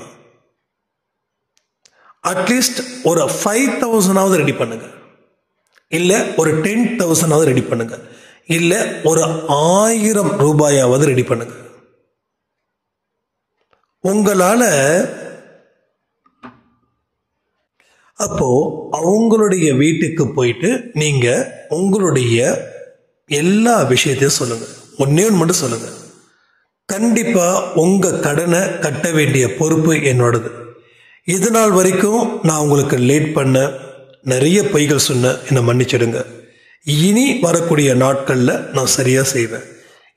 அட்லீஸ்ட் ஒரு 5,000 ரெடி பண்ணுங்க, இல்லை ஒரு 10,000 ரெடி பண்ணுங்க, இல்லை ஒரு 1000 ரூபாயாவது ரெடி பண்ணுங்க. உங்களால அப்போ அவங்களுடைய வீட்டுக்கு போயிட்டு நீங்க உங்களுடைய எல்லா விஷயத்தையும் சொல்லுங்க. ஒன்னே ஒன்று மட்டும் சொல்லுங்க, கண்டிப்பா உங்க கடனை கட்ட வேண்டிய பொறுப்பு என்னோடது. இது நாள் வரைக்கும் நான் உங்களுக்கு லேட் பண்ண, நிறைய பொய்கள் சொன்ன, என்னை மன்னிச்சிடுங்க. இனி வரக்கூடிய நாட்களில் நான் சரியாக செய்வேன்.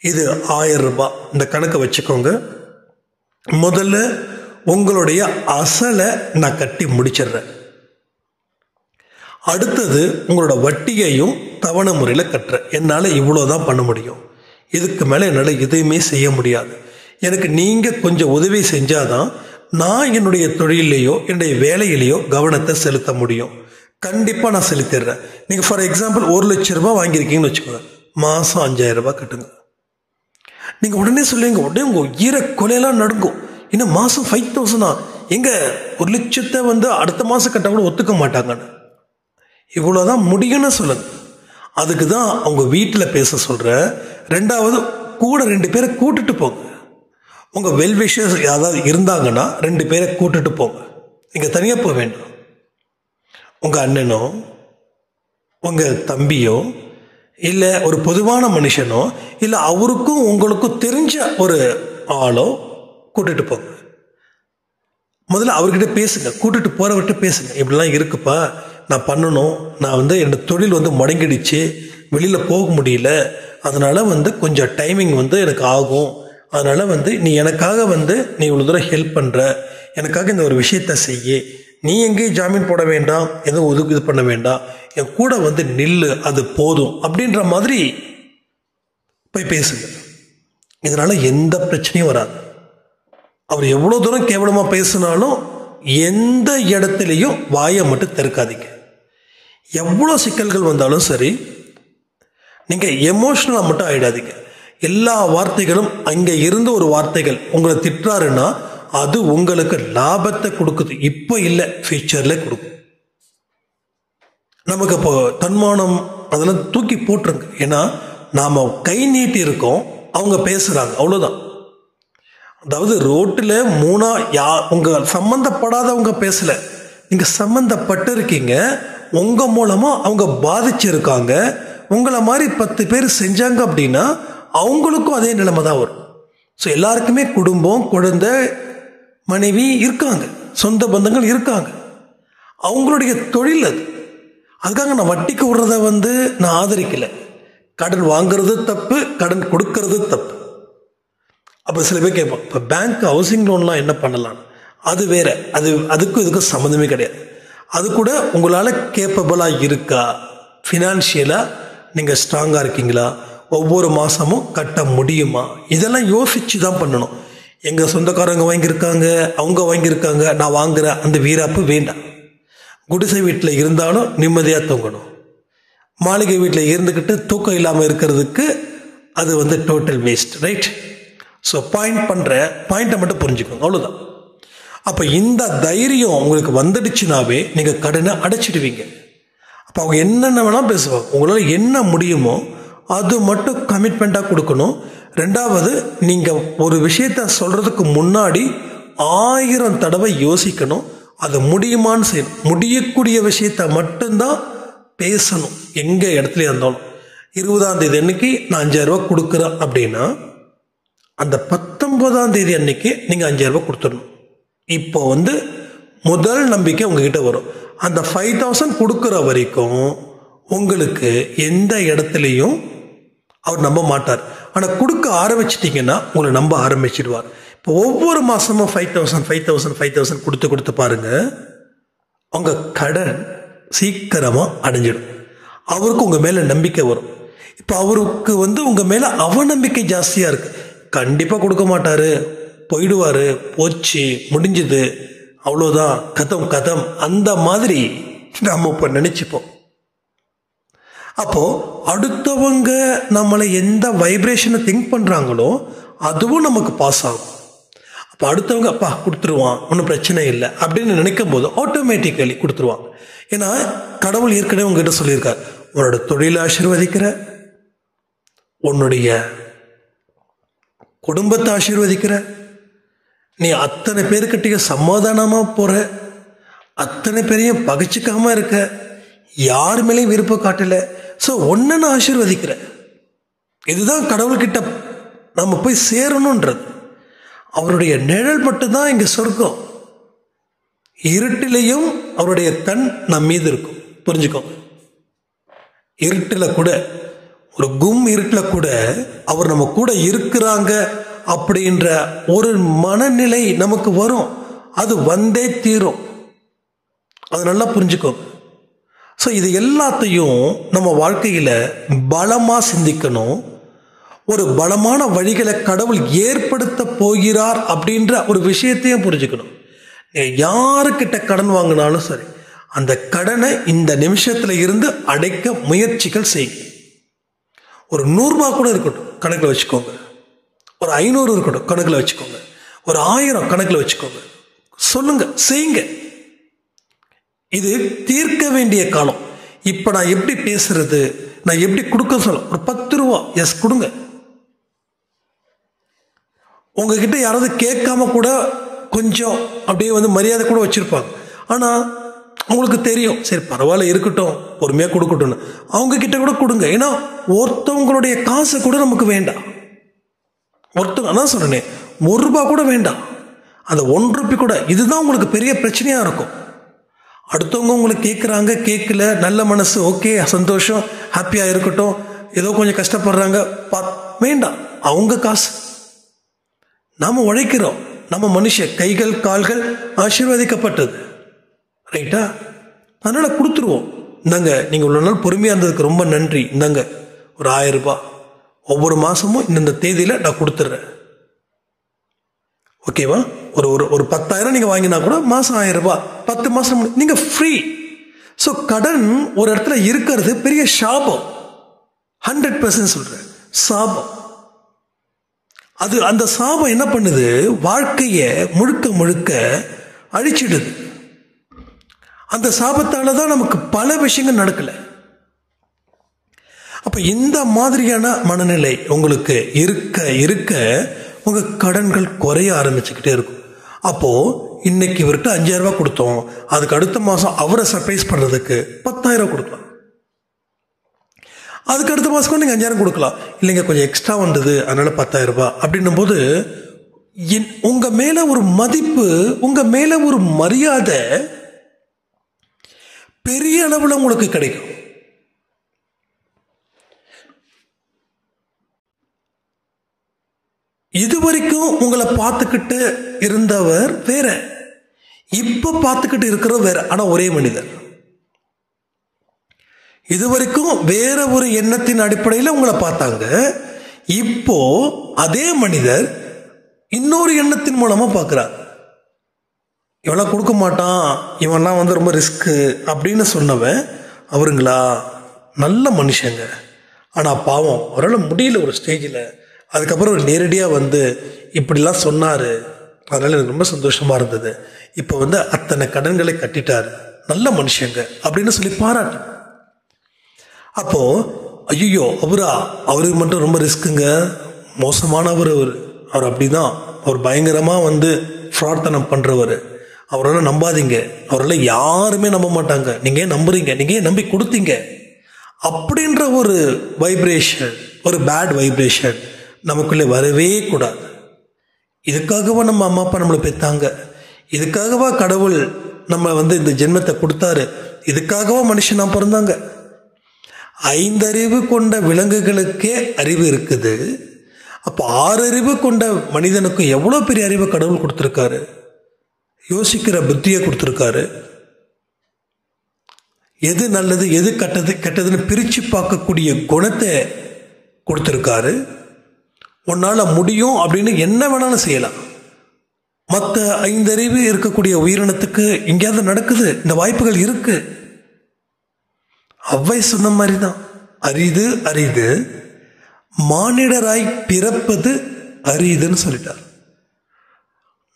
இது 1000 ரூபாய், இந்த கணக்கை வச்சுக்கோங்க. முதல்ல உங்களுடைய அசலை நான் கட்டி முடிச்சிடுறேன். அடுத்தது உங்களோட வட்டியையும் தவணை முறையில் கட்டுறேன். என்னால் இவ்வளோதான் பண்ண முடியும். இதுக்கு மேலே என்னால் எதுவுமே செய்ய முடியாது. எனக்கு நீங்கள் கொஞ்சம் உதவி செஞ்சாதான் நான் என்னுடைய தொழிலையோ என்னுடைய வேலையிலையோ கவனத்தை செலுத்த முடியும். கண்டிப்பாக நான் செலுத்திடுறேன். நீங்கள் ஃபார் எக்ஸாம்பிள் 1 லட்சம் ரூபாய் வாங்கியிருக்கீங்கன்னு வச்சுக்கோங்க, மாதம் 5000 ரூபாய் கட்டுங்க. நீங்கள் உடனே சொல்லுவீங்க, உடனே உங்கள் ஈர கொலையெல்லாம் நடுங்கும். இன்னும் மாதம் 5,000 எங்க 1 லட்சத்தை வந்து அடுத்த மாதம் கட்ட கூட ஒத்துக்க மாட்டாங்கன்னு. இவ்வளோதான் முடியும்னு சொல்லுங்க. அதுக்கு தான் அவங்க வீட்டில் பேச சொல்கிறேன். ரெண்டாவது, கூட 2 பேரை கூட்டுட்டு போங்க. உங்கள் வெல்விஷர்ஸ் யாராவது இருந்தாங்கன்னா 2 பேரை கூட்டுட்டு போங்க. நீங்கள் தனியாக போக வேண்டாம். உங்கள் அண்ணனோ உங்கள் தம்பியோ இல்லை ஒரு பொதுவான மனுஷனோ இல்லை அவருக்கும் உங்களுக்கும் தெரிஞ்ச ஒரு ஆளோ கூட்டுட்டு போங்க. முதல்ல அவர்கிட்ட பேசுங்க. கூட்டுட்டு போகிறவர்கிட்ட பேசுங்க. இப்படிலாம் இருக்குப்பா, நான் பண்ணணும், நான் வந்து என்னோட தொழில் வந்து முடங்கிடுச்சு, வெளியில் போக முடியல, அதனால் வந்து கொஞ்சம் டைமிங் வந்து எனக்கு ஆகும், அதனால் வந்து நீ எனக்காக வந்து நீ இவ்வளோ தூரம் ஹெல்ப் பண்ணுற, எனக்காக இந்த ஒரு விஷயத்த செய்ய, நீ எங்கேயும் ஜாமீன் போட வேண்டாம், எதுவும் இது பண்ண வேண்டாம், என் கூட வந்து நில்லு, அது போதும் அப்படின்ற மாதிரி போய் பேசுங்க. இதனால் எந்த பிரச்சனையும் வராது. அவர் எவ்வளோ தூரம் கேவலமாக பேசினாலும் எந்த இடத்துலையும் வாயை மட்டும் திறக்காதீங்க. எவ்வளோ சிக்கல்கள் வந்தாலும் சரி, நீங்கள் எமோஷ்னலாக மட்டும் ஆகிடாதீங்க. எல்லா வார்த்தைகளும் அங்கே இருந்து ஒரு வார்த்தைகள் உங்களை திட்டுறாருன்னா அது உங்களுக்கு லாபத்தை கொடுக்குது. இப்போ இல்லை, ஃபியூச்சரில் கொடுக்கும். நமக்கு இப்போ தன்மானம் அதெல்லாம் தூக்கி போட்டுருங்க. ஏன்னா நாம் கை நீட்டி இருக்கோம், அவங்க பேசுகிறாங்க, அவ்வளோதான். அதாவது ரோட்டில் உங்கள் சம்மந்தப்படாதவங்க பேசலை, நீங்கள் சம்மந்தப்பட்டு இருக்கீங்க. உங்கள் மூலமாக அவங்க பாதிச்சிருக்காங்க. உங்களை மாதிரி 10 பேர் செஞ்சாங்க அப்படின்னா அவங்களுக்கும் அதே நிலைமை தான் வரும். ஸோ எல்லாருக்குமே குடும்பம், குழந்தை, மனைவி இருக்காங்க, சொந்த பந்தங்கள் இருக்காங்க. அவங்களுடைய தொழில் அது. அதுக்காக நான் வட்டிக்கு விடுறத வந்து நான் ஆதரிக்கலை. கடன் வாங்குறது தப்பு, கடன் கொடுக்கறது தப்பு. அப்போ சில பேர் கேட்போம், இப்போ பேங்க் ஹவுசிங் லோன்லாம் என்ன பண்ணலாம்? அது வேற, அதுக்கும் இதுக்கும் சம்மந்தமே கிடையாது. அது கூட உங்களால் கேப்பபிளாக இருக்கா, ஃபினான்ஷியலாக நீங்கள் ஸ்ட்ராங்காக இருக்கீங்களா, ஒவ்வொரு மாதமும் கட்ட முடியுமா, இதெல்லாம் யோசித்து தான் பண்ணணும். எங்கள் சொந்தக்காரங்க வாங்கியிருக்காங்க, அவங்க வாங்கியிருக்காங்க, நான் வாங்குகிற அந்த வீராப்பு வேண்டாம். குடிசை வீட்டில் இருந்தாலும் நிம்மதியாக தூங்கணும். மாளிகை வீட்டில் இருந்துக்கிட்டு தூக்கம் இல்லாமல் இருக்கிறதுக்கு அது வந்து டோட்டல் வேஸ்ட், ரைட்? ஸோ பாயிண்ட்டை மட்டும் புரிஞ்சுக்கோங்க, அவ்வளோதான். அப்போ இந்த தைரியம் உங்களுக்கு வந்துடுச்சுனாவே நீங்கள் கடனை அடைச்சிடுவீங்க. அப்போ அவங்க என்னென்ன வேணால் பேசுவாங்க. உங்களால் என்ன முடியுமோ அது மட்டும் கமிட்மெண்ட்டாக கொடுக்கணும். ரெண்டாவது, நீங்கள் ஒரு விஷயத்த சொல்கிறதுக்கு முன்னாடி 1000 தடவை யோசிக்கணும். அது முடியுமான்னு செய்யணும். முடியக்கூடிய விஷயத்த மட்டும்தான் பேசணும். எங்கே இடத்துல இருந்தாலும் 20ஆம் தேதி அன்னைக்கு நான் 5000 ரூபா கொடுக்குறேன் அப்படின்னா அந்த 19ஆம் தேதி அன்னைக்கு நீங்கள் 5000 ரூபா கொடுத்துடணும். இப்போ முதல் நம்பிக்கை உங்ககிட்ட வரும். அந்த 5000 கொடுக்குற வரைக்கும் உங்களுக்கு எந்த இடத்துலையும் அவர் நம்ப மாட்டார். ஆனால் கொடுக்க ஆரம்பிச்சிட்டிங்கன்னா உங்களை நம்ப ஆரம்பிச்சிடுவார். இப்போ ஒவ்வொரு மாதமும் 5000 கொடுத்து பாருங்க, உங்கள் கடன் சீக்கிரமாக அடைஞ்சிடும். அவருக்கு உங்கள் மேலே நம்பிக்கை வரும். இப்போ அவருக்கு உங்கள் மேலே அவநம்பிக்கை ஜாஸ்தியாக இருக்குது. கண்டிப்பாக கொடுக்க மாட்டார், போயிடுவார், போச்சு, முடிஞ்சுது, அவ்வளோதான், கதம் அந்த மாதிரி நம்ம இப்போ நினச்சிப்போம். அப்போது அடுத்தவங்க நம்மளை எந்த வைப்ரேஷனை திங்க் பண்ணுறாங்களோ அதுவும் நமக்கு பாஸ் ஆகும். அப்போ அடுத்தவங்க அப்பா கொடுத்துருவான், ஒன்றும் பிரச்சனை இல்லை அப்படின்னு நினைக்கும் போது ஆட்டோமேட்டிக்கலி கொடுத்துருவாங்க. ஏன்னா கடவுள் ஏற்கனவே உங்ககிட்ட சொல்லியிருக்கார், உன்னோட தொழிலை ஆசீர்வதிக்கிற, உன்னுடைய குடும்பத்தை ஆசீர்வதிக்கிற, நீ அத்தனை பேருக்கிட்டே சமாதானமாக போகிற, அத்தனை பேரையும் பகைச்சிக்காமல் இருக்க, யார் மேலேயும் விருப்பம் காட்டலை, ஸோ ஒன்றை நான் ஆசீர்வதிக்கிறேன். இதுதான் கடவுள்கிட்ட நம்ம போய் சேரணுன்றது. அவருடைய நிழல் மட்டும்தான் இங்கே சொர்க்கம். இருட்டிலையும் அவருடைய கண் நம் மீது இருக்கும். புரிஞ்சுக்கோங்க. இருட்டில் கூட, ஒரு இருட்டில் கூட அவர் நம்ம கூட இருக்கிறாங்க அப்படின்ற ஒரு மனநிலை நமக்கு வரும். அது வந்தே தீரும். அது நல்லா புரிஞ்சுக்கோங்க. ஸோ இது எல்லாத்தையும் நம்ம வாழ்க்கையில் பலமாக சிந்திக்கணும். ஒரு பலமான வழிகளை கடவுள் ஏற்படுத்த போகிறார் அப்படின்ற ஒரு விஷயத்தையும் புரிஞ்சுக்கணும். யாருக்கிட்ட கடன் வாங்கினாலும் சரி, அந்த கடனை இந்த நிமிஷத்தில் இருந்து அடைக்க முயற்சிகள் செய்யுங்க. ஒரு 100 ரூபா கூட இருக்கட்டும், கணக்கில் வச்சுக்கோங்க. ஒரு 500 இருக்கட்டும், கணக்கில் வச்சுக்கோங்க. ஒரு 1000 கணக்கில் வச்சுக்கோங்க. சொல்லுங்க, செய்யுங்க. இது தீர்க்க வேண்டிய காலம். இப்போ நான் எப்படி பேசுறது, நான் எப்படி கொடுக்க சொல்ல, ஒரு 10 ரூபா எஸ் கொடுங்க. உங்ககிட்ட யாராவது கேட்காம கூட கொஞ்சம் அப்படியே மரியாதை கூட வச்சிருப்பாங்க. ஆனால் உங்களுக்கு தெரியும், சரி பரவாயில்ல இருக்கட்டும், பொறுமையாக கொடுக்கட்டும்னு அவங்க கிட்ட கூட கொடுங்க. ஏன்னா ஒருத்தவங்களுடைய காசு கூட நமக்கு வேண்டாம். ஒருத்தவங்க அதான் சொல்றேன், 1 ரூபா கூட வேண்டாம், அந்த 1 ரூபா கூட. இதுதான் உங்களுக்கு பெரிய பிரச்சனையாக இருக்கும். அடுத்தவங்க உங்களுக்கு கேட்குறாங்க, கேட்கல, நல்ல மனசு, ஓகே சந்தோஷம், ஹாப்பியாக இருக்கட்டும், ஏதோ கொஞ்சம் கஷ்டப்படுறாங்க, வேண்டாம், அவங்க காசு. நாம் உழைக்கிறோம், நம்ம மனுஷன் கைகள் கால்கள் ஆசீர்வதிக்கப்பட்டது, ரைட்டா? அதனால் கொடுத்துருவோம். இந்தாங்க, நீங்கள் இவ்வளோ நாள் பொறுமையாக இருந்ததுக்கு ரொம்ப நன்றி, இந்தாங்க ஒரு 1000 ரூபாய் ஒவ்வொரு மாதமும் இந்த தேதியில் நான் கொடுத்துட்றேன், ஓகேவா? ஒரு 10,000 நீங்கள் வாங்கினா கூட மாதம் 1000 ரூபாய், 10 மாதம் நீங்கள் ஃப்ரீ. ஸோ கடன் ஒரு இடத்துல இருக்கிறது பெரிய சாபம். 100% சொல்கிறேன், சாபம். அது அந்த சாபம் என்ன பண்ணுது, வாழ்க்கையை முழுக்க முழுக்க அழிச்சிடுது. அந்த சாபத்தால் தான் நமக்கு பல விஷயங்கள் நடக்கலை. அப்போ இந்த மாதிரியான மனநிலை உங்களுக்கு இருக்க இருக்க உங்கள் கடன்கள் குறைய ஆரம்பிச்சுக்கிட்டே இருக்கும். அப்போது இன்னைக்கு இவர்கிட்ட 5000 ரூபாய் கொடுத்தோம், அதுக்கு அடுத்த மாதம் அவரை சர்ப்ரைஸ் பண்ணுறதுக்கு 10,000 கொடுக்கலாம். அதுக்கு அடுத்த மாதம் நீங்கள் 5000 கொடுக்கலாம். இல்லைங்க கொஞ்சம் எக்ஸ்ட்ரா வந்தது அதனால் 10,000 ரூபாய் அப்படின்னும் போது உங்கள் மேலே ஒரு மதிப்பு, உங்கள் மேலே ஒரு மரியாதை பெரிய அளவில் உங்களுக்கு கிடைக்கும். இதுவரைக்கும் உங்களை பார்த்துக்கிட்டு இருந்தவர் வேற, இப்ப பார்த்துக்கிட்டு இருக்கிறவர் வேற, ஆனா ஒரே மனிதர். இதுவரைக்கும் வேற ஒரு எண்ணத்தின் அடிப்படையில் உங்களை பார்த்தாங்க, இப்போ அதே மனிதர் இன்னொரு எண்ணத்தின் மூலமா பார்க்கிறார். இவெல்லாம் கொடுக்க மாட்டான், இவன்லாம் ரொம்ப ரிஸ்க்கு அப்படின்னு சொன்னவன் அவருங்களா நல்ல மனுஷங்க, ஆனால் பாவம் அவரால் முடியல ஒரு ஸ்டேஜில். அதுக்கப்புறம் ஒரு நேரடியாக இப்படிலாம் சொன்னார், அதனால் எனக்கு ரொம்ப சந்தோஷமாக இருந்தது. இப்போ அத்தனை கடன்களை கட்டிட்டார், நல்ல மனுஷங்க அப்படின்னு சொல்லி பாராட்டு. அப்போ ஐயோ அவருக்கு மட்டும் ரொம்ப ரிஸ்க்குங்க, மோசமானவர் அவர் அப்படிதான், அவர் பயங்கரமா ஃப்ராட்தனம் பண்றவர், அவரெல்லாம் நம்பாதீங்க, அவரெல்லாம் யாருமே நம்ப மாட்டாங்க, நீங்க ஏன் நம்புறீங்க, நீங்க ஏன் நம்பி கொடுத்தீங்க அப்படின்ற ஒரு வைப்ரேஷன், ஒரு பேட் வைப்ரேஷன் நமக்குள்ளே வரவே கூடாது. இதுக்காகவா நம்ம அம்மா அப்பா நம்மளை பெற்றாங்க? இதுக்காகவா கடவுள் நம்ம இந்த ஜென்மத்தை கொடுத்தாரு? இதுக்காகவா மனுஷனா பிறந்தாங்க? 5 அறிவு கொண்ட விலங்குகளுக்கே அறிவு இருக்குது. அப்போ 6 அறிவு கொண்ட மனிதனுக்கு எவ்வளோ பெரிய அறிவை கடவுள் கொடுத்துருக்காரு, யோசிக்கிற புத்தியை கொடுத்துருக்காரு. எது நல்லது எது கெட்டதுன்னு பிரித்து பார்க்கக்கூடிய குணத்தை கொடுத்துருக்காரு. உன்னால முடியும் அப்படின்னு என்ன வேணாலும் செய்யலாம். மற்ற 5 அறிவு இருக்கக்கூடிய உயிரினத்துக்கு எங்கேயாவது நடக்குது, இந்த வாய்ப்புகள் இருக்கு. அவ்வை சொன்ன மாதிரி தான், அரிது அரிது மானிடராய் பிறப்பது அரிதுன்னு சொல்லிட்டார்.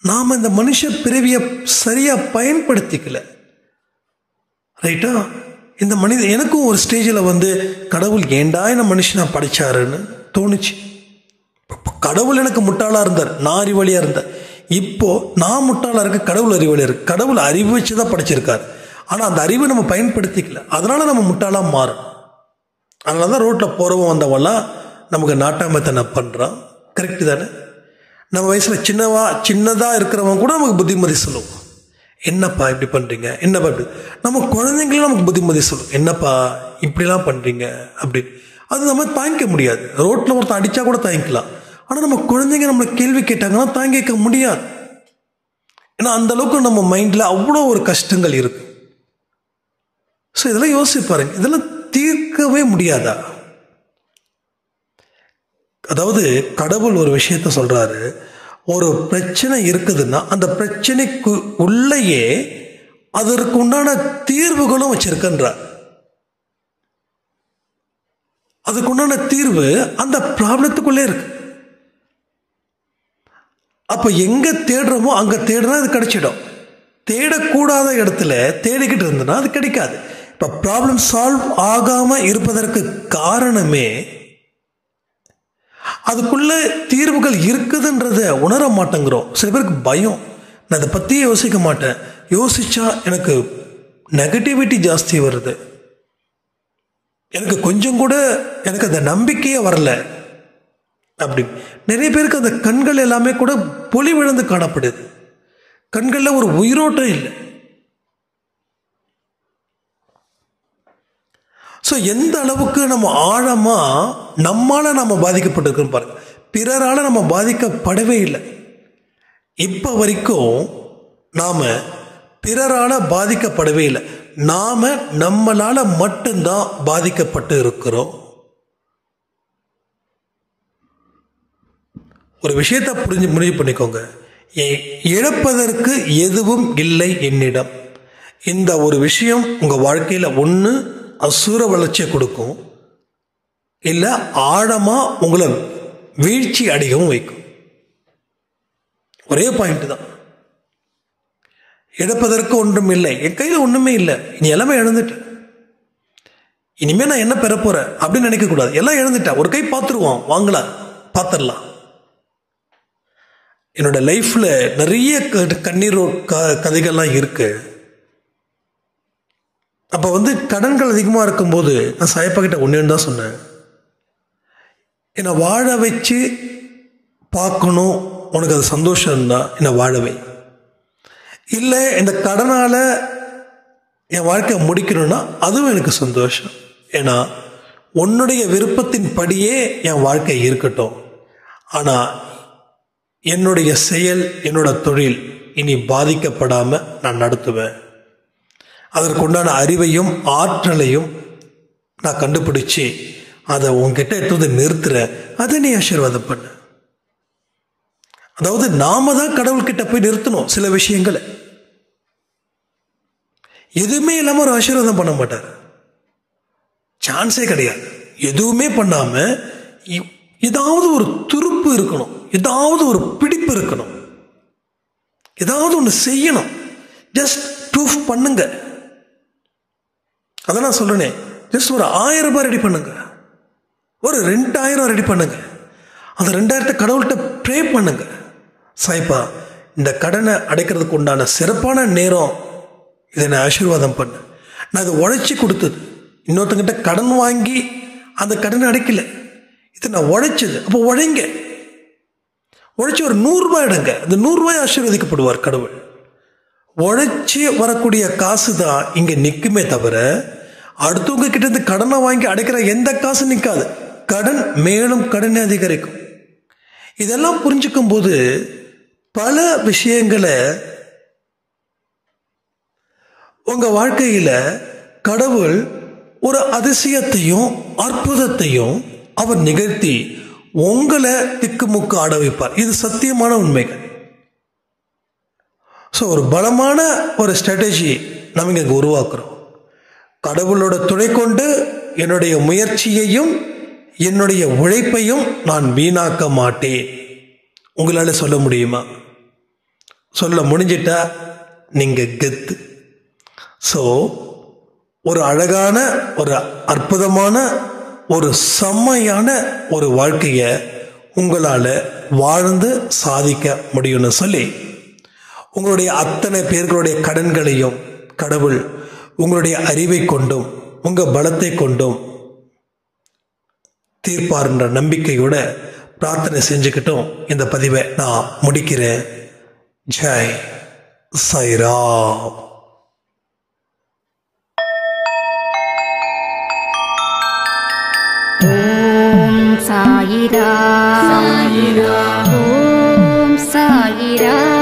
நாம இந்த மனுஷ பிறவியை சரியா பயன்படுத்திக்கல. ரைட்டா? இந்த மனிதன் எனக்கும் ஒரு ஸ்டேஜில் கடவுள் ஏண்டா என்ன மனுஷனா படைச்சாருன்னு தோணுச்சு. கடவுள் எனக்கு முட்டாளா இருந்தார், நான் அறிவாளியா இருந்தேன். இப்போ நான் முட்டாளா இருக்க, கடவுள் அறிவாளியா இருக்கு. கடவுள் அறிவு வச்சுதான் படைச்சிருக்காரு, ஆனா அந்த அறிவை நம்ம பயன்படுத்திக்கல, அதனால நம்ம முட்டாளா மாறும். அதனாலதான் ரோட்ல போறவன் வந்தவெல்லாம் நமக்கு நாட்டாமத்தனை பண்றான். கரெக்டு தானே? நம்ம வயசுல சின்னதா இருக்கிறவங்க கூட நமக்கு புத்திமதி சொல்லுவோம், என்னப்பா இப்படி பண்றீங்க, என்னப்பா இப்படி. நம்ம குழந்தைங்களும் நமக்கு புத்திமதி சொல்லுவோம், என்னப்பா இப்படிலாம் பண்றீங்க அப்படின்னு. அது நம்ம தாங்கிக்க முடியாது. ரோட்ல ஒருத்தன் அடிச்சா கூட தாங்கிக்கலாம், ஆனா நம்ம குழந்தைங்க நம்மளை கேள்வி கேட்டாங்கன்னா தாங்கிக்க முடியாது. ஏன்னா அந்த அளவுக்கு நம்ம மைண்ட்ல அவ்வளோ ஒரு கஷ்டங்கள் இருக்கு. ஸோ இதெல்லாம் யோசிச்சு பாருங்க, இதெல்லாம் தீர்க்கவே முடியாதா? அதாவது கடவுள் ஒரு விஷயத்த சொல்றாரு, ஒரு பிரச்சனை இருக்குதுன்னா அந்த பிரச்சனைக்கு உள்ளேயே அதற்கு உண்டான தீர்வுகளும் வச்சிருக்கின்றார். அதுக்கு உண்டான தீர்வு அந்த ப்ராப்ளத்துக்குள்ளே இருக்கு. அப்ப எங்க தேடுறோமோ அங்க தேடுனா அது கிடைச்சிடும். தேடக்கூடாத இடத்துல தேடிக்கிட்டு இருந்ததுன்னா அது கிடைக்காது. இப்ப ப்ராப்ளம் சால்வ் ஆகாம இருப்பதற்கு காரணமே அதுக்குள்ள தீர்வுகள் இருக்குதுன்றத உணர மாட்டேங்கிறோம். சில பேருக்கு பயம், நான் அதை பத்தியே யோசிக்க மாட்டேன், யோசிச்சா எனக்கு நெகட்டிவிட்டி ஜாஸ்தி வருது, எனக்கு கொஞ்சம் கூட எனக்கு அந்த நம்பிக்கையே வரல அப்படி. நிறைய பேருக்கு அந்த கண்கள் எல்லாமே கூட பொலி விழுந்து காணப்படுது, கண்கள்ல ஒரு உயிரோட்டம் இல்லை. ஸோ எந்த அளவுக்கு நம்ம ஆழமா நம்மால நம்ம பாதிக்கப்பட்டிருக்கோம் பாருங்க. பிறரால நம்ம பாதிக்கப்படவே இல்லை. இப்ப வரைக்கும் நாம பிறரால பாதிக்கப்படவே இல்லை, நாம நம்மளால மட்டும்தான் பாதிக்கப்பட்டு இருக்கிறோம். ஒரு விஷயத்தை முடிவு பண்ணிக்கோங்க, இழப்பதற்கு எதுவும் இல்லை என்னிடம். இந்த ஒரு விஷயம் உங்க வாழ்க்கையில ஒண்ணு அசுர வளர்ச்சியை கொடுக்கும், இல்ல ஆழமா உங்களை வீழ்ச்சி அடையவும் வைக்கும். ஒரே பாயிண்ட் தான். இழப்பதற்கு ஒன்றும் இல்லை, என் கையில ஒண்ணுமே இல்லை, இனி எல்லாமே இழந்துட்டேன், இனிமே நான் என்ன பெற போறேன் அப்படின்னு நினைக்க கூடாது. எல்லாம் இழந்துட்டேன், ஒரு கை பார்த்துருவோம், வாங்கலாம், பார்த்துடலாம். என்னோட லைஃப்ல நிறைய கண்ணீர் கதைகள்லாம் இருக்கு. அப்ப கடன்கள் அதிகமா இருக்கும்போது நான் சாயப்பா கிட்ட ஒன்னு தான் சொன்னேன், என்னை வாழ வச்சு பார்க்கணும், உனக்கு அது சந்தோஷம் இருந்தா என்னை வாழவை, இல்லை இந்த கடனால என் வாழ்க்கையை முடிக்கணும்னா அதுவும் எனக்கு சந்தோஷம். ஏன்னா உன்னுடைய விருப்பத்தின் படியே என் வாழ்க்கை இருக்கட்டும், ஆனா என்னுடைய செயல் என்னோட தொழில் இனி பாதிக்கப்படாம நான் நடத்துவேன். அதற்குண்டான அறிவையும் ஆற்றலையும் நான் கண்டுபிடிச்சு அதை உன்கிட்ட எடுத்து நிறுத்துறேன், அதை நீ ஆசீர்வாதம் பண்ண. அதாவது நாம தான் கடவுள்கிட்ட போய் நிறுத்தணும் சில விஷயங்களை. எதுவுமே இல்லாம ஒரு ஆசீர்வாதம் பண்ண மாட்டார், சான்ஸே கிடையாது. எதுவுமே பண்ணாம ஏதாவது ஒரு துருப்பு இருக்கணும், ஏதாவது ஒரு பிடிப்பு இருக்கணும், ஏதாவது ஒன்று செய்யணும். ஜஸ்ட் ப்ரூஃப் பண்ணுங்க. அதான் நான் சொல்றேனே, ஜஸ்ட் ஒரு 1000 ரூபாய் ரெடி பண்ணுங்க, ஒரு 2000 ரெடி பண்ணுங்க. அந்த 2000 கடவுள்கிட்ட ப்ரே பண்ணுங்க. சாய்ப்பா, இந்த கடனை அடைக்கிறதுக்கு உண்டான சிறப்பான நேரம் இதை நான் ஆசீர்வாதம் பண்ண. நான் இதை உழைச்சி கொடுத்தது, இன்னொருத்தங்கிட்ட கடன் வாங்கி அந்த கடனை அடைக்கல, இது நான் உழைச்சது. அப்போ உழைங்க, உழைச்சி ஒரு 100 ரூபாய் எடுங்க. அந்த 100 ரூபாய் ஆசீர்வதிக்கப்படுவார் கடவுள். உழைச்சி வரக்கூடிய காசு தான் இங்கே நிற்குமே தவிர அடுத்தவங்க கிட்ட இருந்து கடனை வாங்கி அடைக்கிற எந்த காசு நிற்காது. கடன் மேலும் கடனை அதிகரிக்கும். இதெல்லாம் புரிஞ்சுக்கும் போது பல விஷயங்களை உங்க வாழ்க்கையில கடவுள் ஒரு அதிசயத்தையும் அற்புதத்தையும் அவர் நிகழ்த்தி உங்களை திக்குமுக்கு ஆட வைப்பார். இது சத்தியமான உண்மைகள். ஸோ ஒரு பலமான ஒரு ஸ்ட்ராட்டஜி நம்ம இங்கே உருவாக்குறோம். கடவுளோட துணை கொண்டு என்னுடைய முயற்சியையும் என்னுடைய உழைப்பையும் நான் வீணாக்க மாட்டேன். உங்களால் சொல்ல முடியுமா? சொல்ல முடிஞ்சிட்டா நீங்க கெத்து. ஸோ ஒரு அழகான, ஒரு அற்புதமான, ஒரு செம்மையான ஒரு வாழ்க்கையை உங்களால் வாழ்ந்து சாதிக்க முடியும்னு சொல்லி, உங்களுடைய அத்தனை பேர்களுடைய கடன்களையும் கடவுள் உங்களுடைய அறிவை கொண்டும் உங்கள் பலத்தை கொண்டும் தீர்ப்பார்ன்ற நம்பிக்கையோட பிரார்த்தனை செஞ்சுக்கிட்டும் இந்த பதிவை நான் முடிக்கிறேன். ஜெய் சாய்ராம். ஓம் சாயிராம். ஓம் சாயிராம்.